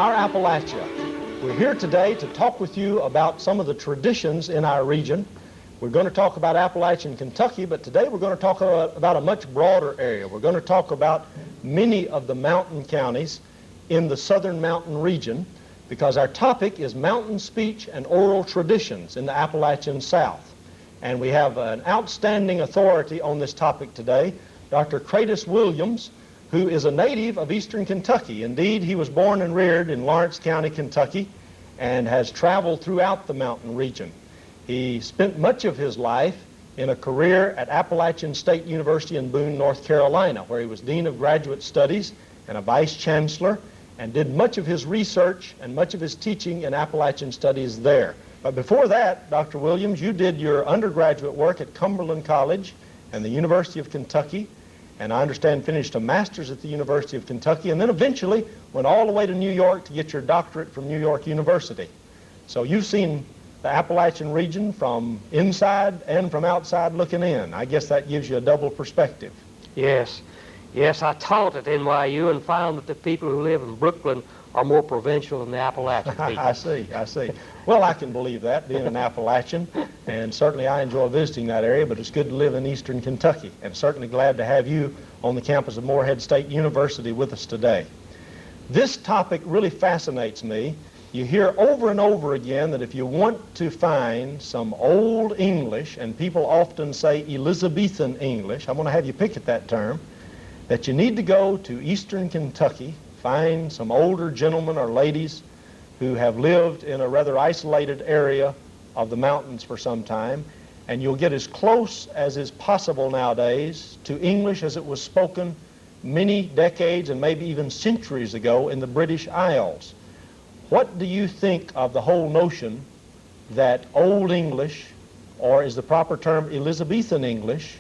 our Appalachia. We're here today to talk with you about some of the traditions in our region. We're going to talk about Appalachian Kentucky, but today we're going to talk about a much broader area. We're going to talk about many of the mountain counties in the southern mountain region, because our topic is mountain speech and oral traditions in the Appalachian South. And we have an outstanding authority on this topic today, Dr. Cradis Williams, who is a native of eastern Kentucky. Indeed, he was born and reared in Lawrence County, Kentucky, and has traveled throughout the mountain region. He spent much of his life in a career at Appalachian State University in Boone, North Carolina, where he was Dean of Graduate Studies and a Vice Chancellor, and did much of his research and much of his teaching in Appalachian Studies there. But before that, Dr. Williams, you did your undergraduate work at Cumberland College and the University of Kentucky, and I understand finished a master's at the University of Kentucky, and then eventually went all the way to New York to get your doctorate from New York University. So you've seen the Appalachian region from inside and from outside looking in. I guess that gives you a double perspective. Yes. Yes, I taught at NYU and found that the people who live in Brooklyn are more provincial than the Appalachian people. I see. Well, I can believe that, being an Appalachian, and certainly I enjoy visiting that area, but it's good to live in eastern Kentucky, and certainly glad to have you on the campus of Morehead State University with us today. This topic really fascinates me. You hear over and over again that if you want to find some old English, and people often say Elizabethan English, I'm going to have you pick at that term, that you need to go to eastern Kentucky, find some older gentlemen or ladies who have lived in a rather isolated area of the mountains for some time, and you'll get as close as is possible nowadays to English as it was spoken many decades and maybe even centuries ago in the British Isles. What do you think of the whole notion that Old English, or is the proper term Elizabethan English,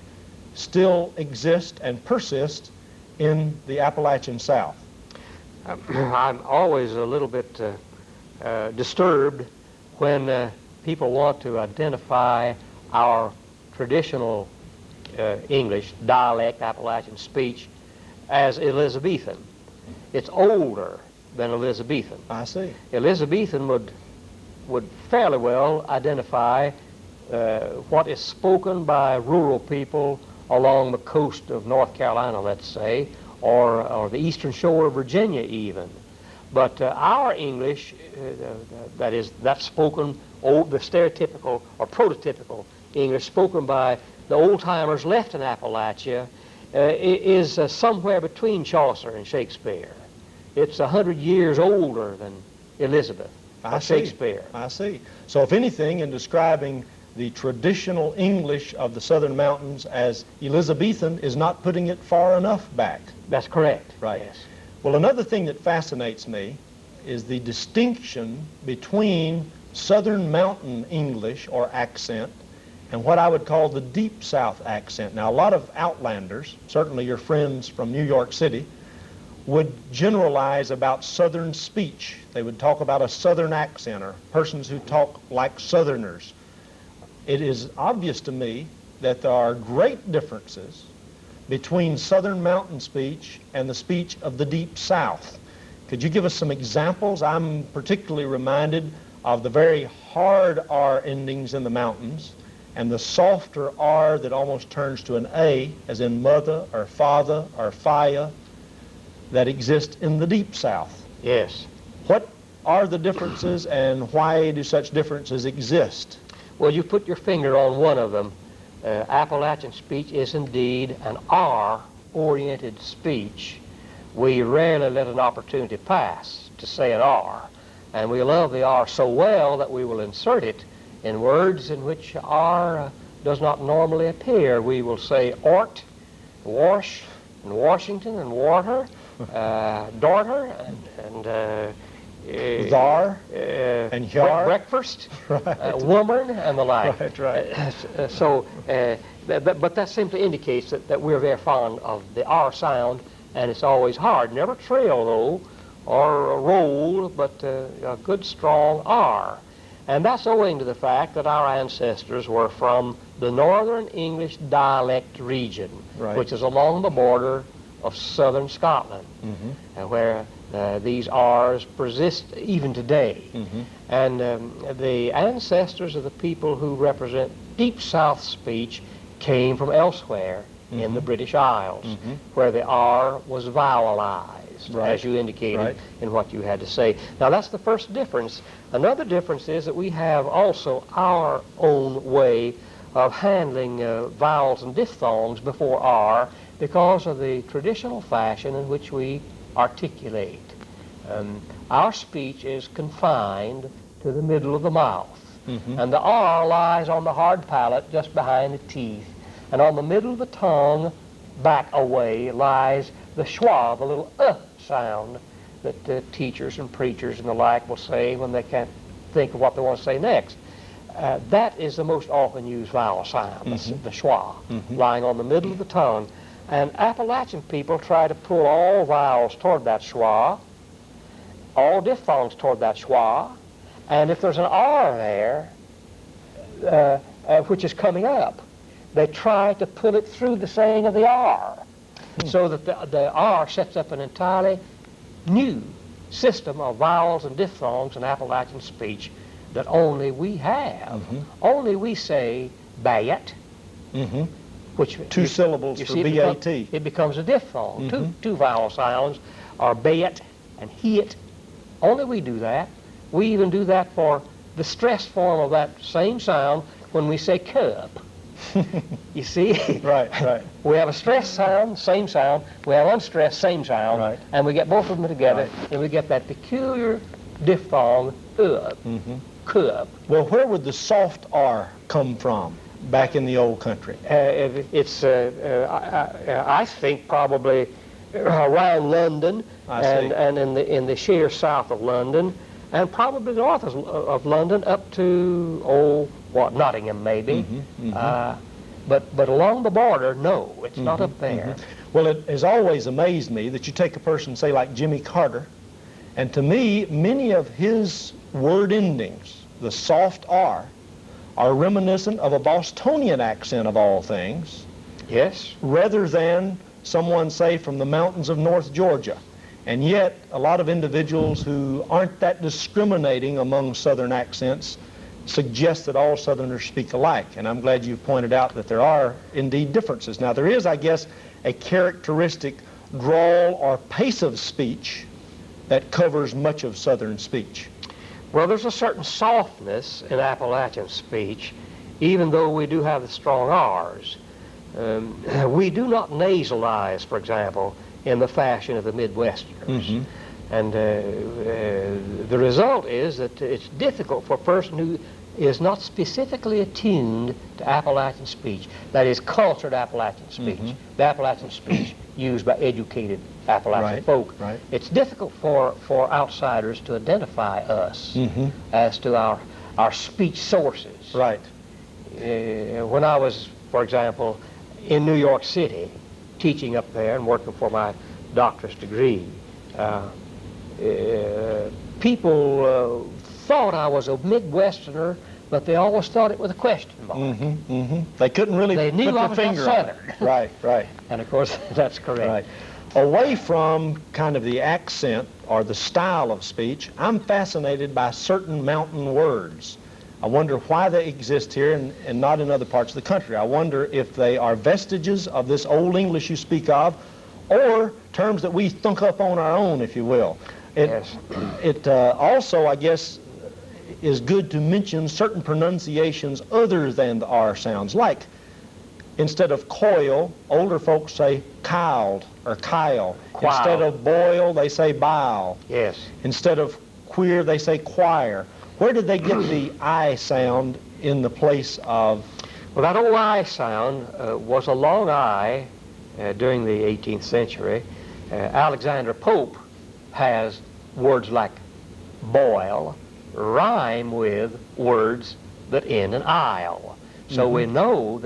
still exists and persists in the Appalachian South? I'm always a little bit disturbed when people want to identify our traditional English, dialect, Appalachian speech as Elizabethan. It's older than Elizabethan. I see. Elizabethan would fairly well identify what is spoken by rural people along the coast of North Carolina, let's say, or the eastern shore of Virginia even. But our English, that's spoken, the stereotypical or prototypical English spoken by the old-timers left in Appalachia, is somewhere between Chaucer and Shakespeare. It's 100 years older than Elizabeth or Shakespeare. I see. So if anything, in describing the traditional English of the southern mountains as Elizabethan is not putting it far enough back. That's correct. Right. Yes. Well, another thing that fascinates me is the distinction between southern mountain English or accent and what I would call the deep South accent. Now, a lot of outlanders, certainly your friends from New York City, would generalize about southern speech. They would talk about a southern accent or persons who talk like southerners. It is obvious to me that there are great differences between southern mountain speech and the speech of the deep South. Could you give us some examples? I'm particularly reminded of the very hard R endings in the mountains and the softer R that almost turns to an A, as in mother or father or fire, that exist in the deep South. Yes. What are the differences and why do such differences exist? Well, you put your finger on one of them. Appalachian speech is indeed an R-oriented speech. We rarely let an opportunity pass to say an R, and we love the R so well that we will insert it in words in which R does not normally appear. We will say ort, wash, and Washington, and water, daughter, and thar, and hyar. Breakfast, Right. woman, and the like. Right. But that simply indicates that we're very fond of the R sound, and it's always hard. Never trail, though, or a roll, but a good, strong R. And that's owing to the fact that our ancestors were from the northern English dialect region, Right. which is along the border of southern Scotland, where these R's persist even today. And the ancestors of the people who represent Deep South speech came from elsewhere in the British Isles, where the R was vowelized, as you indicated in what you had to say. Now, that's the first difference. Another difference is that we have also our own way of handling vowels and diphthongs before R because of the traditional fashion in which we articulate. Our speech is confined to the middle of the mouth, and the R lies on the hard palate just behind the teeth. And on the middle of the tongue, back away, lies the schwa, the little sound that teachers and preachers and the like will say when they can't think of what they want to say next. That is the most often used vowel sound, the schwa, lying on the middle of the tongue. And Appalachian people try to pull all vowels toward that schwa, all diphthongs toward that schwa, and if there's an R there, which is coming up, they try to pull it through the saying of the R, so that the R sets up an entirely new system of vowels and diphthongs in Appalachian speech that only we have. Only we say bayet, which two syllables for B-A-T. It becomes a diphthong. Two vowel sounds are bayet and hiet. Only we do that. We even do that for the stressed form of that same sound when we say cup. You see? Right. We have a stressed sound, same sound. We have unstressed, same sound. And we get both of them together, and we get that peculiar diphthong, cup. Well, where would the soft R come from back in the old country? It's, I think, probably around London and in the sheer south of London, and probably north of London up to, Nottingham maybe. But along the border, no, it's not up there. Well, it has always amazed me that you take a person, say, like Jimmy Carter, and to me, many of his word endings, the soft R, are reminiscent of a Bostonian accent of all things. Yes. Rather than someone, say, from the mountains of North Georgia. And yet, a lot of individuals who aren't that discriminating among Southern accents suggest that all Southerners speak alike. And I'm glad you've pointed out that there are indeed differences. Now, there is, I guess, a characteristic drawl or pace of speech that covers much of Southern speech. Well, there's a certain softness in Appalachian speech, even though we do have the strong R's. We do not nasalize, for example, in the fashion of the Midwesterners. And the result is that it's difficult for a person who is not specifically attuned to Appalachian speech, that is cultured Appalachian speech, the Appalachian speech used by educated Appalachian folk. It's difficult for outsiders to identify us as to our speech sources. When I was, for example, in New York City, teaching up there and working for my doctorate degree, people thought I was a Midwesterner, but they always thought it was a question mark. They couldn't really they knew put I their was finger not on it. Southern. And of course, that's correct. Away from kind of the accent or the style of speech, I'm fascinated by certain mountain words. I wonder why they exist here and not in other parts of the country. I wonder if they are vestiges of this old English you speak of, or terms that we thunk up on our own, if you will. It also, I guess, is good to mention certain pronunciations other than the R sounds, like instead of coil, older folks say cowled or kyle. Instead of boil, they say bile. Instead of queer, they say choir. Where did they get the I sound in the place of? Well, that old I sound was a long I during the 18th century. Alexander Pope has words like boil rhyme with words that end in "ile." So we know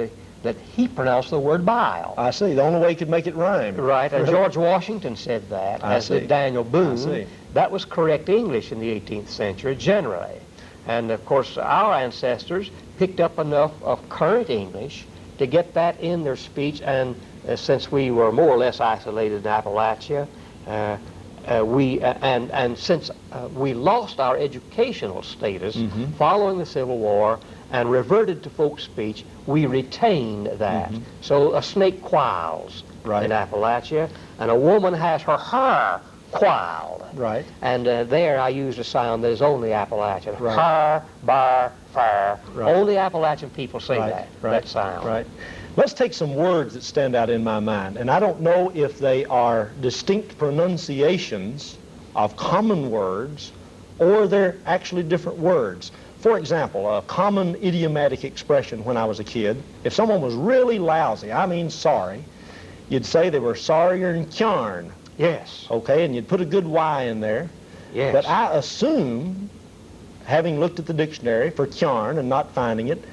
that he pronounced the word bile. I see. The only way he could make it rhyme. And George Washington said that, as did Daniel Boone. That was correct English in the 18th century, generally. And, of course, our ancestors picked up enough of current English to get that in their speech and since we were more or less isolated in Appalachia, and since we lost our educational status following the Civil War and reverted to folk speech, we retained that. So a snake coils in Appalachia, and a woman has her hair coiled. Right. And there I used a sound that is only Appalachian. Har, bar, far. Only Appalachian people say that sound. Right. Let's take some words that stand out in my mind, and I don't know if they are distinct pronunciations of common words or they're actually different words. For example, a common idiomatic expression when I was a kid, if someone was really lousy, I mean sorry, you'd say they were sorrier than Conn. Yes. Okay, and you'd put a good Y in there. Yes. But I assume, having looked at the dictionary for Conn and not finding it,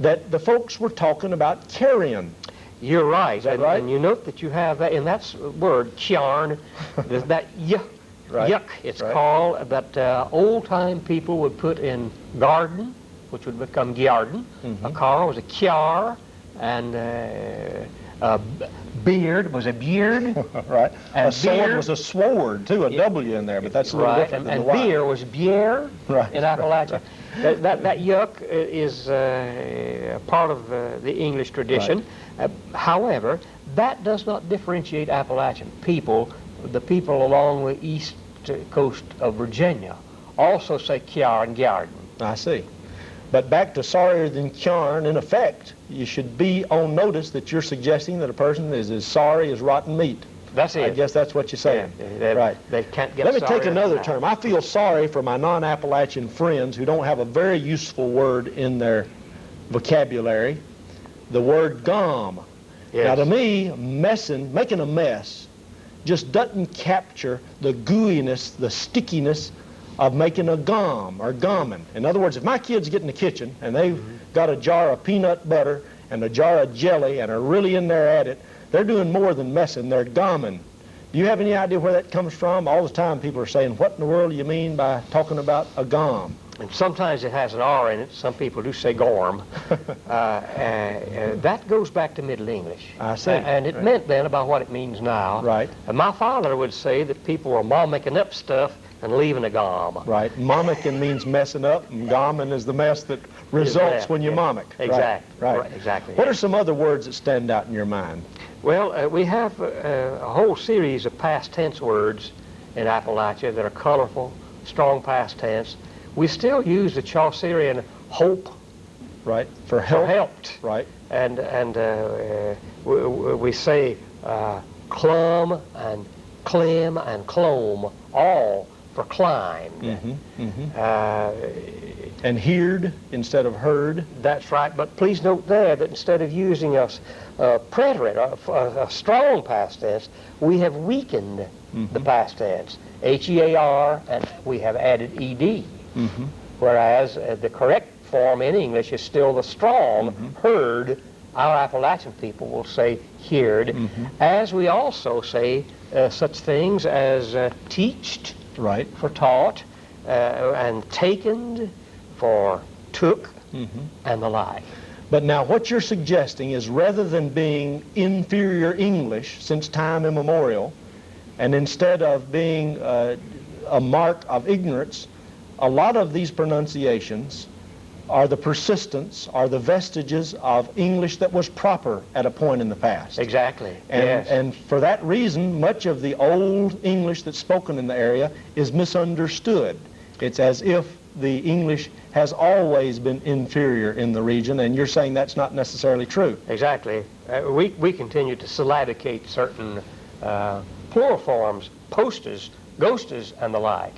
that the folks were talking about carrion. You're right. Is that right? And you note that you have that, and that's word, Conn, that yuck, it's called, that old-time people would put in garden, which would become gyarden. A car was a kyar, and a beard was a beard. Right. And a sword was a sword, too, a W in there, but that's a little different than the Y. And beer was bier in Appalachia. That yuck is part of the English tradition. However, that does not differentiate Appalachian people. The people along the east coast of Virginia also say kyar and gyarden. I see. But back to sorrier than Conn, in effect, you should be on notice that you're suggesting that a person is as sorry as rotten meat. That's it. I guess that's what you're saying. Yeah, they can't get. Let me take another term. I feel sorry for my non-Appalachian friends who don't have a very useful word in their vocabulary, the word gum. Yes. Now to me, making a mess just doesn't capture the gooiness, the stickiness of making a gum or gumming. In other words, if my kids get in the kitchen and they've got a jar of peanut butter and a jar of jelly and are really in there at it, they're doing more than messing, they're gumming. Do you have any idea where that comes from? All the time people are saying, what in the world do you mean by talking about a gum? And sometimes it has an R in it. Some people do say gorm. That goes back to Middle English. I see. And it meant then about what it means now. Right. And my father would say that people were mommicking up stuff and leaving a gom. Right. Mommicking means messing up, and gomming is the mess that results when you mommick. Exactly. Right. Exactly. What are some other words that stand out in your mind? Well, we have a whole series of past tense words in Appalachia that are colorful, strong past tense. We still use the Chaucerian hope. Right. For help. For helped. Right. And we say clum and clim and clome, all for climbed. And heard instead of heard. That's right. But please note there that instead of using a preterite, a strong past tense, we have weakened the past tense. H-E-A-R, and we have added ed. Whereas the correct form in English is still the strong heard. Our Appalachian people will say heard, as we also say such things as teached for taught, and taken for took, and the like. But now what you're suggesting is, rather than being inferior English since time immemorial, and instead of being a mark of ignorance, a lot of these pronunciations are the persistence, are the vestiges of English that was proper at a point in the past. Exactly. And for that reason, much of the old English that's spoken in the area is misunderstood. It's as if the English has always been inferior in the region, and you're saying that's not necessarily true. Exactly. We continue to syllabicate certain plural forms, postas, ghostas, and the like.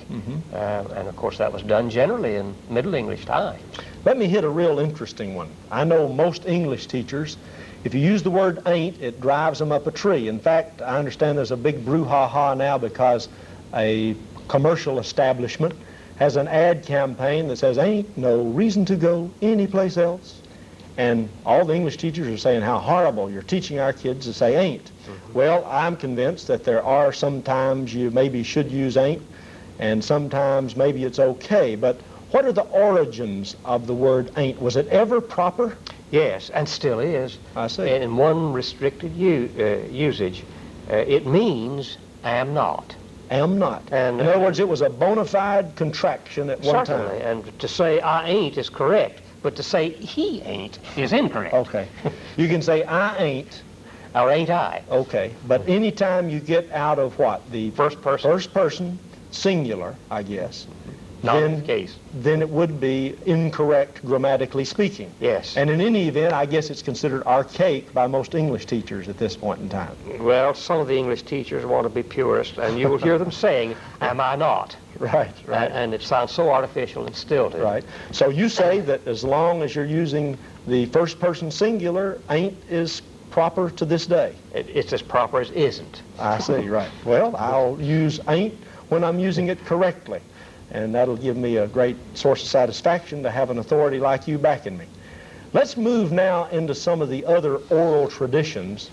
And of course that was done generally in Middle English times. Let me hit a real interesting one. I know most English teachers, if you use the word ain't, it drives them up a tree. In fact, I understand there's a big brouhaha now because a commercial establishment has an ad campaign that says, ain't no reason to go anyplace else. And all the English teachers are saying how horrible you're teaching our kids to say ain't. Well, I'm convinced that there are sometimes you maybe should use ain't, and sometimes maybe it's okay. But what are the origins of the word ain't? Was it ever proper? Yes, and still is. I see. In one restricted usage, it means am not. Am not. And, in other words, it was a bona fide contraction at one time. Certainly, and to say I ain't is correct, but to say he ain't is incorrect. Okay. You can say I ain't. Or ain't I. Okay. But anytime you get out of what? The First person. First person, singular, I guess. Not in the case. Then it would be incorrect grammatically speaking. Yes. And in any event, I guess it's considered archaic by most English teachers at this point in time. Well, some of the English teachers want to be purists, and you will hear them saying, am I not? Right, right. And it sounds so artificial and stilted. Right. So you say that as long as you're using the first person singular, ain't is proper to this day. It's as proper as isn't. I see, right. Well, I'll use ain't when I'm using it correctly. And that'll give me a great source of satisfaction to have an authority like you backing me. Let's move now into some of the other oral traditions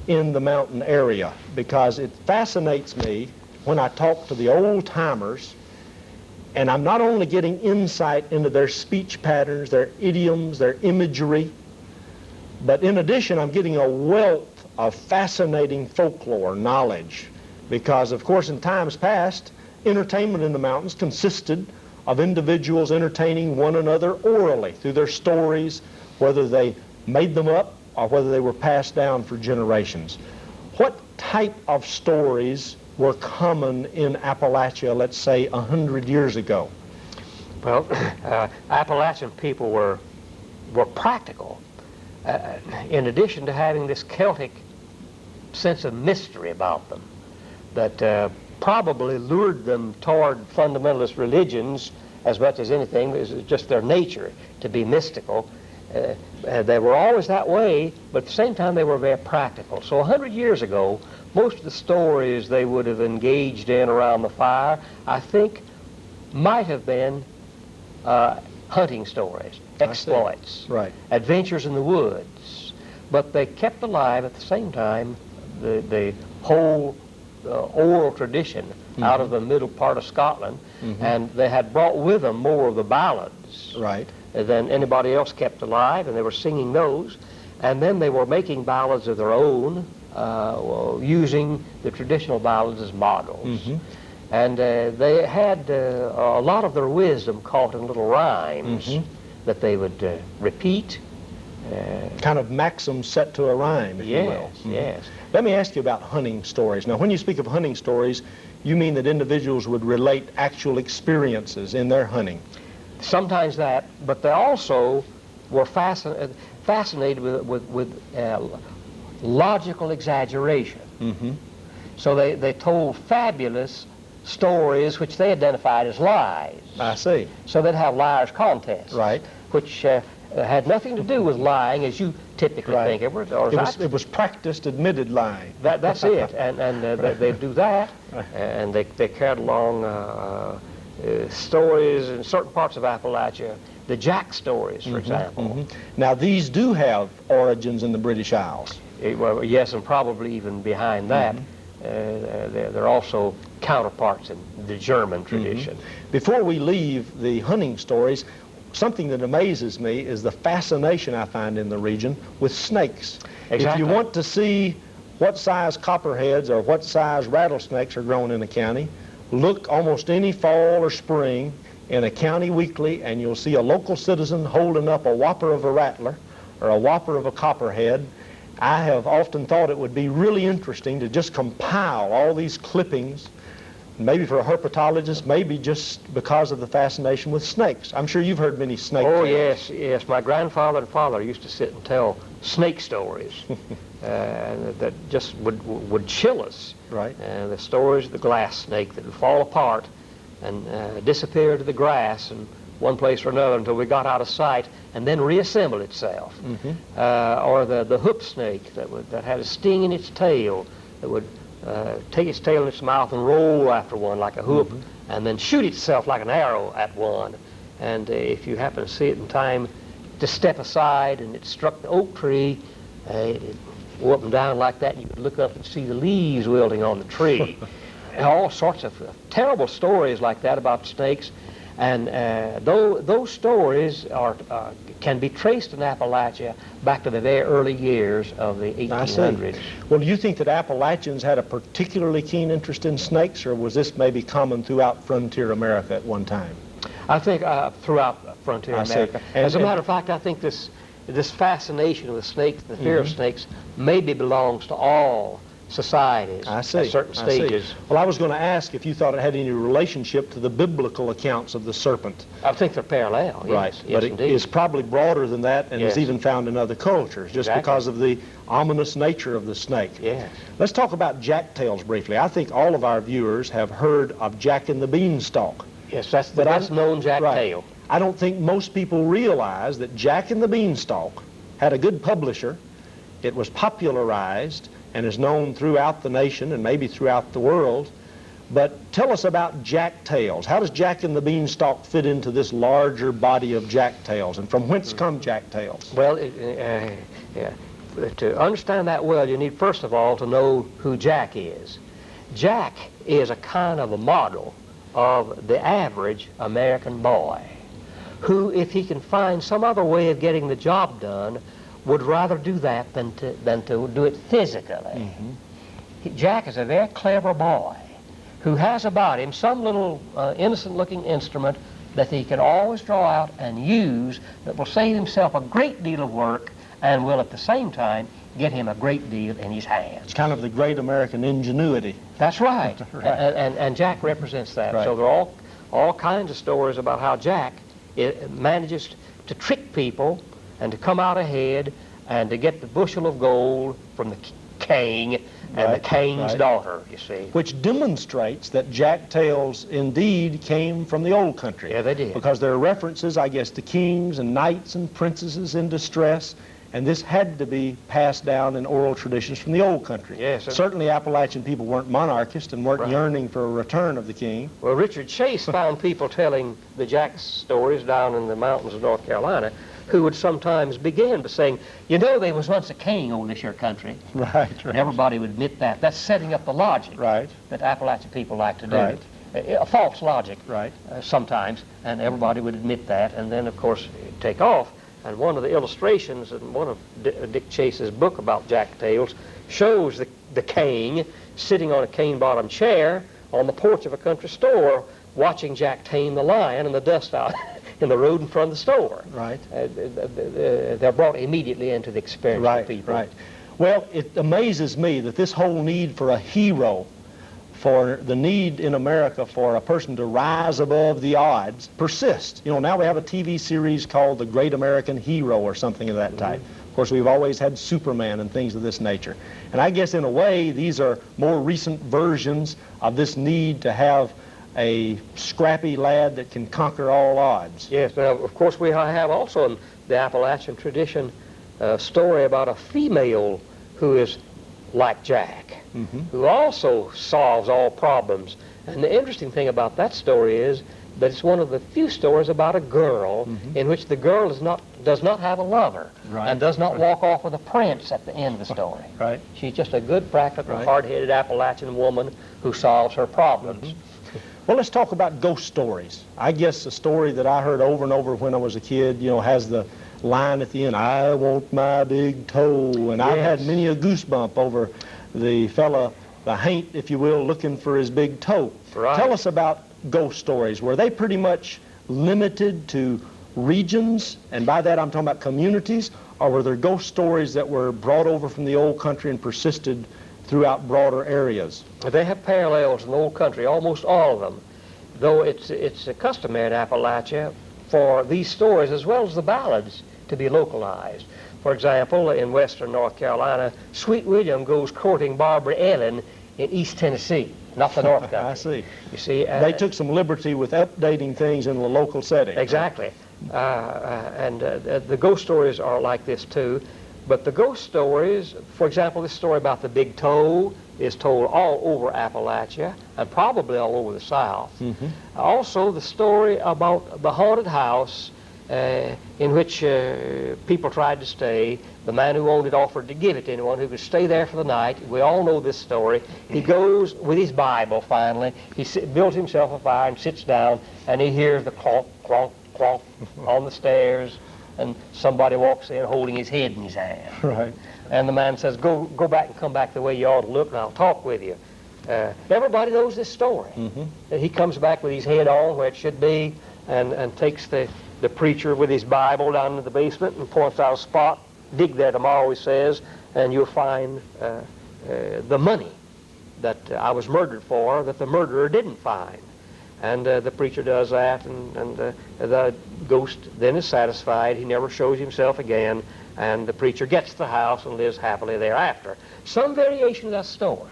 in the mountain area, because it fascinates me when I talk to the old-timers, and I'm not only getting insight into their speech patterns, their idioms, their imagery, but in addition, I'm getting a wealth of fascinating folklore knowledge, because, of course, in times past, entertainment in the mountains consisted of individuals entertaining one another orally through their stories, whether they made them up or whether they were passed down for generations. What type of stories were common in Appalachia, let's say, 100 years ago? Well, Appalachian people were practical. In addition to having this Celtic sense of mystery about them that probably lured them toward fundamentalist religions as much as anything. It was just their nature to be mystical. They were always that way, but at the same time they were very practical. So 100 years ago, most of the stories they would have engaged in around the fire, I think, might have been hunting stories, exploits, right, adventures in the woods. But they kept alive at the same time the whole oral tradition out of the middle part of Scotland, and they had brought with them more of the ballads than anybody else kept alive, and they were singing those, and then they were making ballads of their own, using the traditional ballads as models. And they had a lot of their wisdom caught in little rhymes that they would repeat. Kind of maxims set to a rhyme, if you will. Yes. Let me ask you about hunting stories. Now, when you speak of hunting stories, you mean that individuals would relate actual experiences in their hunting? Sometimes that, but they also were fascinated with logical exaggeration. So they told fabulous stories which they identified as lies. I see. So they'd have liars' contests. Right. Which had nothing to do with lying as you typically think it was. It was practiced, admitted lying. That's it. And they'd do that, and they carried along stories in certain parts of Appalachia, the Jack stories, for example. Now, these do have origins in the British Isles. Well, yes, and probably even behind that. They're also counterparts in the German tradition. Before we leave the hunting stories, something that amazes me is the fascination I find in the region with snakes. Exactly. If you want to see what size copperheads or what size rattlesnakes are grown in a county, look almost any fall or spring in a county weekly, and you'll see a local citizen holding up a whopper of a rattler or a whopper of a copperhead. I have often thought it would be really interesting to just compile all these clippings, maybe for a herpetologist, maybe just because of the fascination with snakes. I'm sure you've heard many snake tales. Yes, yes. My grandfather and father used to sit and tell snake stories that just would chill us. Right. The stories of the glass snake that would fall apart and disappear to the grass in one place or another until we got out of sight and then reassemble itself. Or the hoop snake that had a sting in its tail that would take its tail in its mouth and roll after one like a hoop, and then shoot itself like an arrow at one. And if you happen to see it in time to step aside and it struck the oak tree, it'd go up and down like that, and you could look up and see the leaves wilting on the tree. And all sorts of terrible stories like that about snakes. And those stories can be traced in Appalachia back to the very early years of the 1800s. Well, do you think that Appalachians had a particularly keen interest in snakes, or was this maybe common throughout frontier America at one time? I think throughout frontier America. As a matter of fact, I think this fascination with snakes, the fear of snakes, maybe belongs to all societies at certain stages. Well, I was going to ask if you thought it had any relationship to the biblical accounts of the serpent. I think they're parallel, right. Yes, but it is probably broader than that, and is even found in other cultures, just because of the ominous nature of the snake. Yes. Let's talk about jacktails briefly. I think all of our viewers have heard of Jack and the Beanstalk. Yes, that's the best known jacktail. I don't think most people realize that Jack and the Beanstalk had a good publisher. It was popularized and is known throughout the nation and maybe throughout the world. But tell us about jacktails. How does Jack and the Beanstalk fit into this larger body of jacktails, and from whence come jacktails? Well, to understand that well, you need first of all to know who Jack is. Jack is a kind of a model of the average American boy who, if he can find some other way of getting the job done, would rather do that than to do it physically. Jack is a very clever boy who has about him some little innocent-looking instrument that he can always draw out and use that will save himself a great deal of work and will at the same time get him a great deal in his hands. It's kind of the great American ingenuity. That's right. And Jack represents that. Right. So there are all kinds of stories about how Jack manages to trick people and to come out ahead and to get the bushel of gold from the king and the king's daughter, you see. Which demonstrates that jacktails indeed came from the old country. Yeah, they did. Because there are references, I guess, to kings and knights and princesses in distress, and this had to be passed down in oral traditions from the old country. Yes. Certainly Appalachian people weren't monarchists and weren't yearning for a return of the king. Well, Richard Chase found people telling the Jack stories down in the mountains of North Carolina who would sometimes begin by saying, you know, there was once a king over this here country. Right. And everybody would admit that. That's setting up the logic that Appalachian people like to do. Right. A false logic sometimes, and everybody would admit that, and then, of course, it'd take off. And one of the illustrations in one of Dick Chase's book about jacktails shows the king sitting on a cane-bottomed chair on the porch of a country store watching Jack tame the lion in the dust out in the road in front of the store. Right. They're brought immediately into the experience of people. Right. Well, it amazes me that this whole need for a hero, for the need in America for a person to rise above the odds, persists. You know, now we have a TV series called The Great American Hero or something of that type. Of course, we've always had Superman and things of this nature. And I guess in a way, these are more recent versions of this need to have a scrappy lad that can conquer all odds. Yes, now, of course, we have also in the Appalachian tradition a story about a female who is like Jack, who also solves all problems. And the interesting thing about that story is that it's one of the few stories about a girl in which the girl does not have a lover and does not walk off with a prince at the end of the story. Right. She's just a good, practical, hard-headed Appalachian woman who solves her problems. Well, let's talk about ghost stories. I guess a story that I heard over and over when I was a kid, you know, has the line at the end, I want my big toe. And I've had many a goosebump over the fella, the haint, if you will, looking for his big toe. Right. Tell us about ghost stories. Were they pretty much limited to regions, and by that I'm talking about communities, or were there ghost stories that were brought over from the old country and persisted throughout broader areas? They have parallels in the old country, almost all of them, though it's customary in Appalachia for these stories, as well as the ballads, to be localized. For example, in western North Carolina, Sweet William goes courting Barbara Ellen in East Tennessee, not the North Country. I see. You see, they took some liberty with updating things in the local setting. Exactly. The ghost stories are like this too. But the ghost stories, for example, this story about the big toe is told all over Appalachia and probably all over the South. Also, the story about the haunted house in which people tried to stay. The man who owned it offered to give it to anyone who could stay there for the night. We all know this story. He goes with his Bible finally. He builds himself a fire and sits down, and he hears the clonk, clonk, clonk on the stairs, and somebody walks in holding his head in his hand. Right. And the man says, go back and come back the way you ought to look, and I'll talk with you. Everybody knows this story. Mm-hmm. He comes back with his head on where it should be, and takes the preacher with his Bible down into the basement and points out a spot. Dig there tomorrow, he says, and you'll find the money that I was murdered for that the murderer didn't find. And the preacher does that, and the ghost then is satisfied. He never shows himself again, and the preacher gets the house and lives happily thereafter. Some variation of that story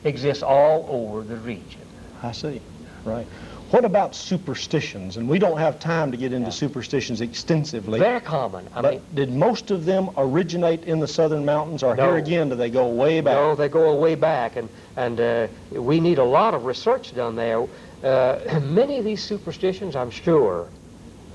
exists all over the region. I see. Right. What about superstitions? And we don't have time to get into superstitions extensively. Very common. I mean, did most of them originate in the southern mountains, or here again do they go way back? No, they go way back, and we need a lot of research done there. Many of these superstitions, I'm sure,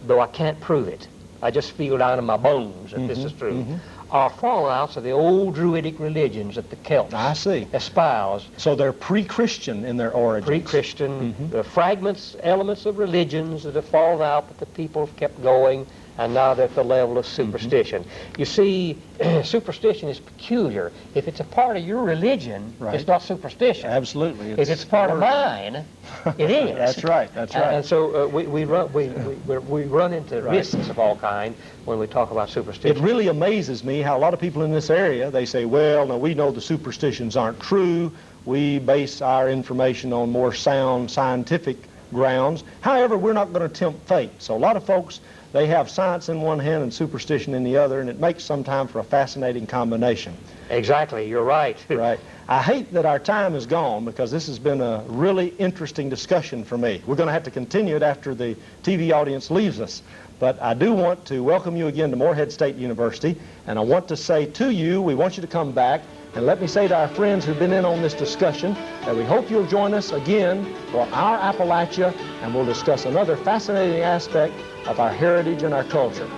though I can't prove it, I just feel down in my bones that this is true, are fallouts of the old Druidic religions that the Celts espoused. So they're pre-Christian in their origins. Pre-Christian, fragments, elements of religions that have fallen out, but the people have kept going, and now they're at the level of superstition. You see, superstition is peculiar. If it's a part of your religion, it's not superstition. Absolutely. If it's part of mine, it is. That's right. That's right. And so we run into risks of all kinds when we talk about superstition. It really amazes me how a lot of people in this area, they say, well, now we know the superstitions aren't true. We base our information on more sound scientific grounds. However, we're not going to tempt fate. So a lot of folks, they have science in one hand and superstition in the other, and it makes sometimes for a fascinating combination. Exactly, you're right. Right. I hate that our time is gone, because this has been a really interesting discussion for me. We're going to have to continue it after the TV audience leaves us. But I do want to welcome you again to Morehead State University, and I want to say to you, we want you to come back. And let me say to our friends who've been in on this discussion that we hope you'll join us again for our Appalachia, and we'll discuss another fascinating aspect of our heritage and our culture.